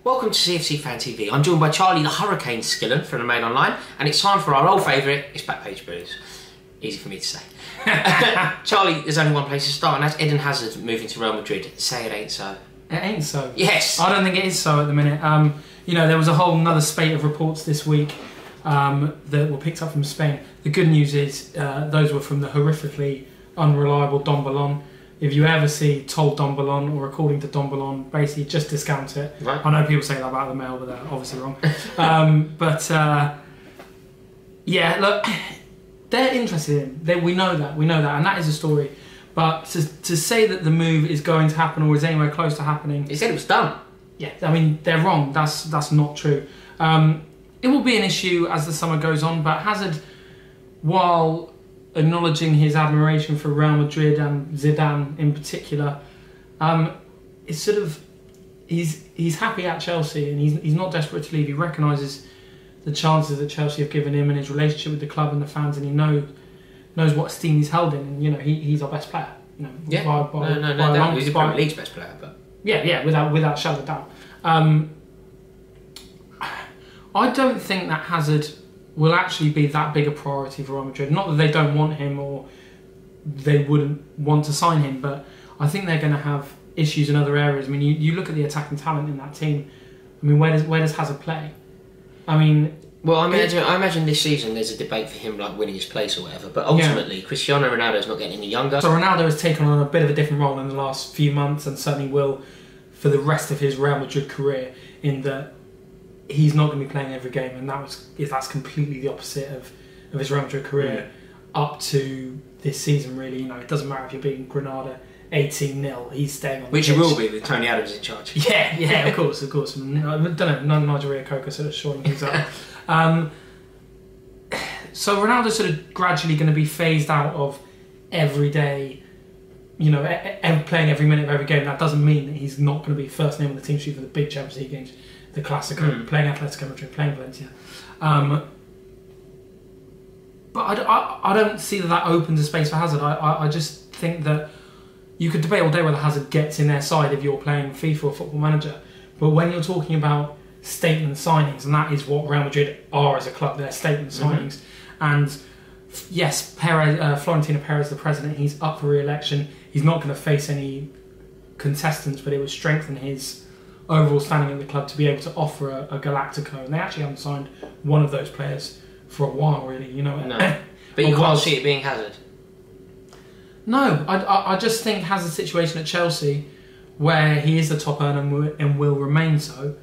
Welcome to CFC Fan TV. I'm joined by Charlie the Hurricane Skillen from the Mail Online, and it's time for our old favourite, it's Backpage Blues. Easy for me to say. Charlie, there's only one place to start, and that's Eden Hazard moving to Real Madrid. Say it ain't so. It ain't so. Yes. I don't think it is so at the minute. You know, there was a whole another spate of reports this week that were picked up from Spain. The good news is those were from the horrifically unreliable Don Balon. If you ever see told Don Balon or according to Don Balon, basically just discount it. Right. I know people say that about the Mail, but they're obviously wrong. Yeah, look, they're interested in. We know that, and that is a story. But to say that the move is going to happen or is anywhere close to happening, He said it was done. yeah, I mean they're wrong. That's not true. It will be an issue as the summer goes on. But Hazard, while acknowledging his admiration for Real Madrid and Zidane in particular, it's sort of he's happy at Chelsea and he's not desperate to leave. He recognises the chances that Chelsea have given him and his relationship with the club and the fans, and he knows what esteem he's held in. And you know he's our best player. You know, Yeah. No doubt. He's the Premier League's best player, but yeah, without shadow of doubt. I don't think that Hazard will actually be that big a priority for Real Madrid. Not that they don't want him or they wouldn't want to sign him, but I think they're going to have issues in other areas. I mean, you look at the attacking talent in that team. I mean, where does Hazard play? I mean, well, I imagine this season there's a debate for him like winning his place or whatever. But ultimately, Cristiano Ronaldo's not getting any younger. So Ronaldo has taken on a bit of a different role in the last few months, and certainly will for the rest of his Real Madrid career. In that he's not going to be playing every game, and that's completely the opposite of his Real Madrid career up to this season. Really, you know, it doesn't matter if you're beating Granada 18-0. He's staying on. Which the he pitch. will be with Tony Adams in charge. Yeah, of course. I don't know, none Nigel Coker sort of shoring things up. So Ronaldo's sort of gradually going to be phased out of every day, you know, playing every minute of every game. That doesn't mean that he's not going to be first name on the team sheet for the big Champions League games, the Clasico, playing Atletico Madrid, playing Valencia. But I don't see that opens a space for Hazard. I just think that you could debate all day whether Hazard gets in their side if you're playing FIFA or Football Manager. But when you're talking about statement signings, and that is what Real Madrid are as a club, they're statement signings. And yes, Florentino Perez, the president, he's up for re-election. He's not going to face any contestants, but it would strengthen his overall standing at the club to be able to offer a Galactico. And they actually haven't signed one of those players for a while, really. You know. No, but you can't see it being Hazard. No, I just think Hazard's situation at Chelsea, where he is the top earner and will remain so.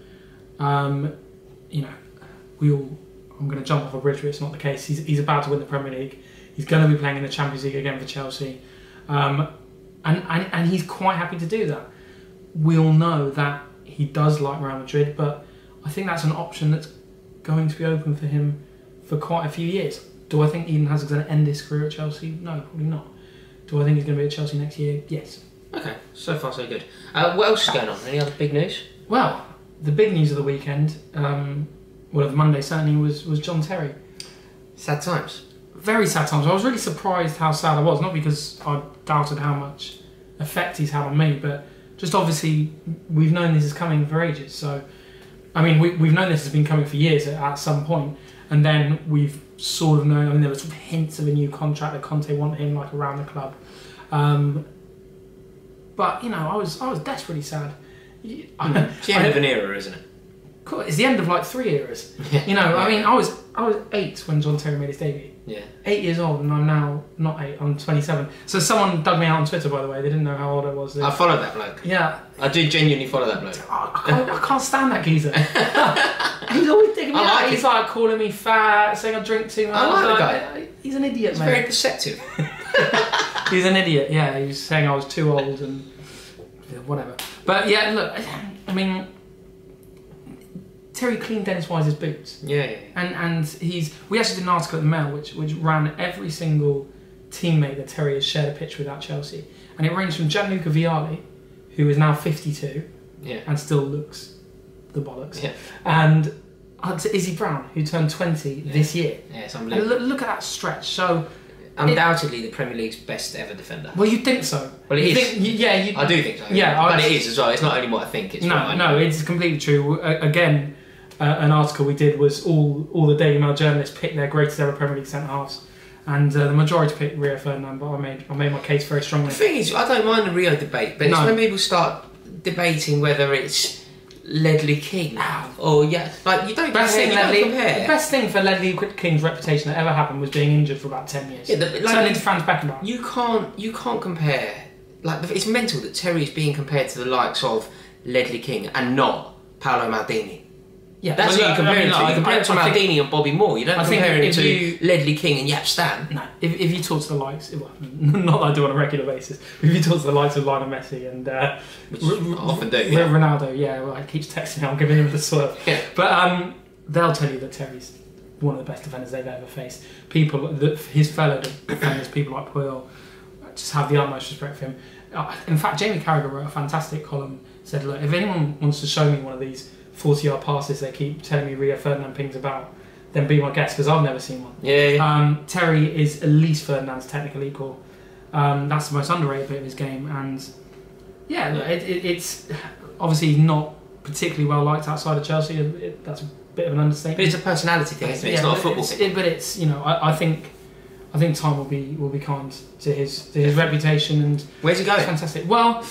You know, I'm going to jump off a bridge, but it's not the case. He's about to win the Premier League. He's going to be playing in the Champions League again for Chelsea, and he's quite happy to do that. We all know that he does like Real Madrid, but I think that's an option that's going to be open for him for quite a few years. Do I think Eden Hazard's going to end his career at Chelsea? No, probably not. Do I think he's going to be at Chelsea next year? Yes. Okay, so far so good. What else is going on? Any other big news? Well, the big news of the weekend, of Monday certainly, was John Terry. Sad times. Very sad times. I was really surprised how sad I was, not because I doubted how much effect he's had on me, but just obviously we've known this is coming for ages. So, I mean, we've known this has been coming for years at some point, and then we've sort of known. I mean, there were sort of hints of a new contract that Conte wanted him like around the club, but you know, I was desperately sad. It's the end of an era, isn't it? It's the end of like 3 eras. You know, I mean, I was 8 when John Terry made his debut. Yeah. 8 years old, and I'm now not 8. I'm 27. So someone dug me out on Twitter, by the way. They didn't know how old I was. I followed that bloke. Yeah. I do genuinely follow that bloke. I can't stand that geezer. He's always digging me out. He's like calling me fat, saying I drink too much. I like the guy. He's an idiot, He's mate. very perceptive. He's an idiot. Yeah, he was saying I was too old and whatever. But yeah, look, I mean, Terry cleaned Dennis Wise's boots. Yeah. And we actually did an article at the Mail which ran every single teammate that Terry has shared a pitch with at Chelsea. And it ranged from Gianluca Vialli, who is now 52 and still looks the bollocks, and to Izzy Brown, who turned 20 this year. Yeah, it's unbelievable. And look at that stretch. So undoubtedly the Premier League's best ever defender. Well, you'd think so. Well, it you is. Think, I do think so. Yeah, but it is as well. It's not only what I think. It's no, it's completely true. Again, an article we did was all the Daily Mail journalists picked their greatest ever Premier League centre halves, and the majority picked Rio Ferdinand. But I made my case very strongly. The thing is, I don't mind the Rio debate, but it's when people start debating whether it's Ledley King or you don't compare. The best thing for Ledley King's reputation that ever happened was being injured for about 10 years. Turned into Franz Beckenbauer. You can't compare. It's mental that Terry is being compared to the likes of Ledley King and not Paolo Maldini. Yeah, that's who you compare him to. You compare him to Maldini and Bobby Moore. You don't compare him to Ledley King and Jaap Stam. No, if you talk to the likes, well, not that I do on a regular basis, but if you talk to the likes of Lionel Messi and which often do, Ronaldo, he keeps texting me, I'm giving him the swerve. Yeah. But they'll tell you that Terry's one of the best defenders they've ever faced. His fellow defenders, people like Puyol, just have the utmost respect for him. In fact, Jamie Carragher wrote a fantastic column. Said, look, if anyone wants to show me one of these 40-yard passes they keep telling me Rio Ferdinand pings about, then be my guest, because I've never seen one. Terry is at least Ferdinand's technical equal. That's the most underrated bit of his game, and it's obviously not particularly well liked outside of Chelsea. That's a bit of an understatement. But it's a personality thing, isn't it? It's not a football thing. But it's I think time will be kind to his reputation. And where's he going? It's fantastic. Well.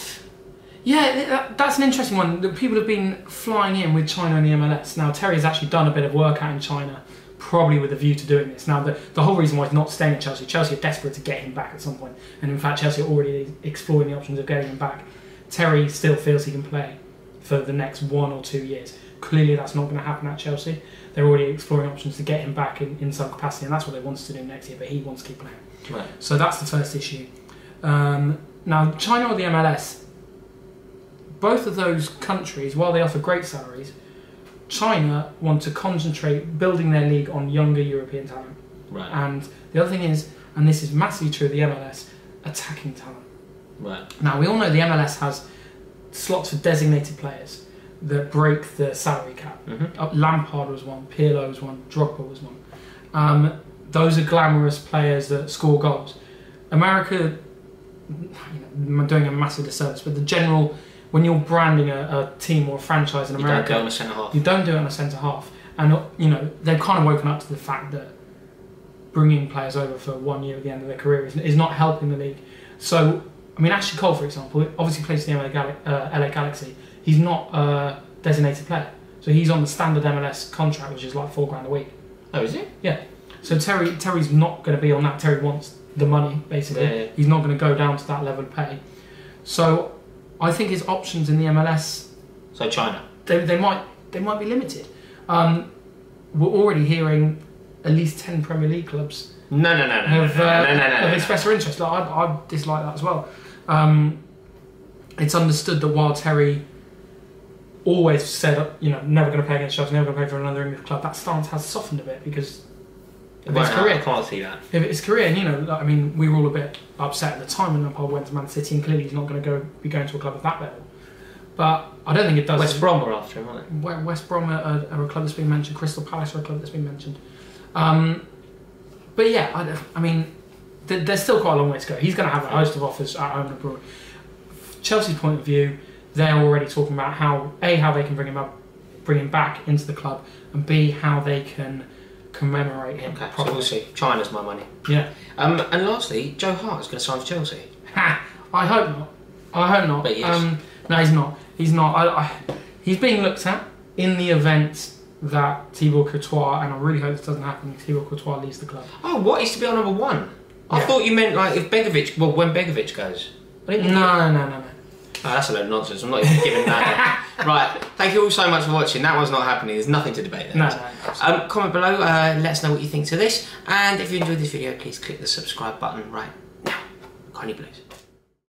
Yeah, that's an interesting one. People have been flying in with China and the MLS. Now, Terry's actually done a bit of work out in China, probably with a view to doing this. Now, the whole reason why he's not staying at Chelsea are desperate to get him back at some point. And in fact, Chelsea are already exploring the options of getting him back. Terry still feels he can play for the next 1 or 2 years. Clearly, that's not going to happen at Chelsea. They're already exploring options to get him back in some capacity, and that's what they want to do next year, but he wants to keep playing. Right. So that's the first issue. Now, China or the MLS, both of those countries, while they offer great salaries, China want to concentrate building their league on younger European talent. Right. And the other thing is, and this is massively true of the MLS, attacking talent. Right. Now, we all know the MLS has slots for designated players that break the salary cap. Mm-hmm. Lampard was one, Pirlo was one, Drogba was one. Those are glamorous players that score goals. America, I'm doing a massive disservice, but the general... When you're branding a team or a franchise in America, you don't do it on a centre half. You don't do it on a centre half, and they've kind of woken up to the fact that bringing players over for 1 year at the end of their career is not helping the league. So, I mean, Ashley Cole, for example, obviously plays for the LA Galaxy. He's not a designated player, so he's on the standard MLS contract, which is like $4,000 a week. Oh, is it? Yeah. So Terry's not going to be on that. Terry wants the money, basically. Yeah. He's not going to go down to that level of pay. So I think his options in the MLS... So China? They might be limited. We're already hearing at least 10 Premier League clubs have expressed their interest. I dislike that as well. It's understood that while Terry always said, never going to play against Chelsea, never going to play for another English club, that stance has softened a bit because of his career. I can't see that. If it's career, and we were all a bit upset at the time when Lampard went to Man City, and clearly he's not going to be going to a club of that level. But I don't think it does. West Brom are after him, aren't they? West Brom are a club that's been mentioned. Crystal Palace are a club that's been mentioned. But yeah, there's still quite a long way to go. He's going to have a host of offers at home and abroad. Chelsea's point of view, they're already talking about how they can bring him back into the club, and B, how they can commemorate him. Okay, so we'll see. China's my money. Yeah. And lastly, Joe Hart is going to sign for Chelsea. I hope not. But he is. No, he's not. He's not. He's being looked at in the event that Thibaut Courtois, and I really hope this doesn't happen, Thibaut Courtois leaves the club. Oh, what? He's to be on number 1? I thought you meant if Begovic, when Begovic goes. No. Oh, that's a load of nonsense. I'm not even giving that. Right, thank you all so much for watching. That one's not happening. There's nothing to debate there. No. Comment below, let us know what you think to this. And if you enjoyed this video, please click the subscribe button right now. Connie Blues.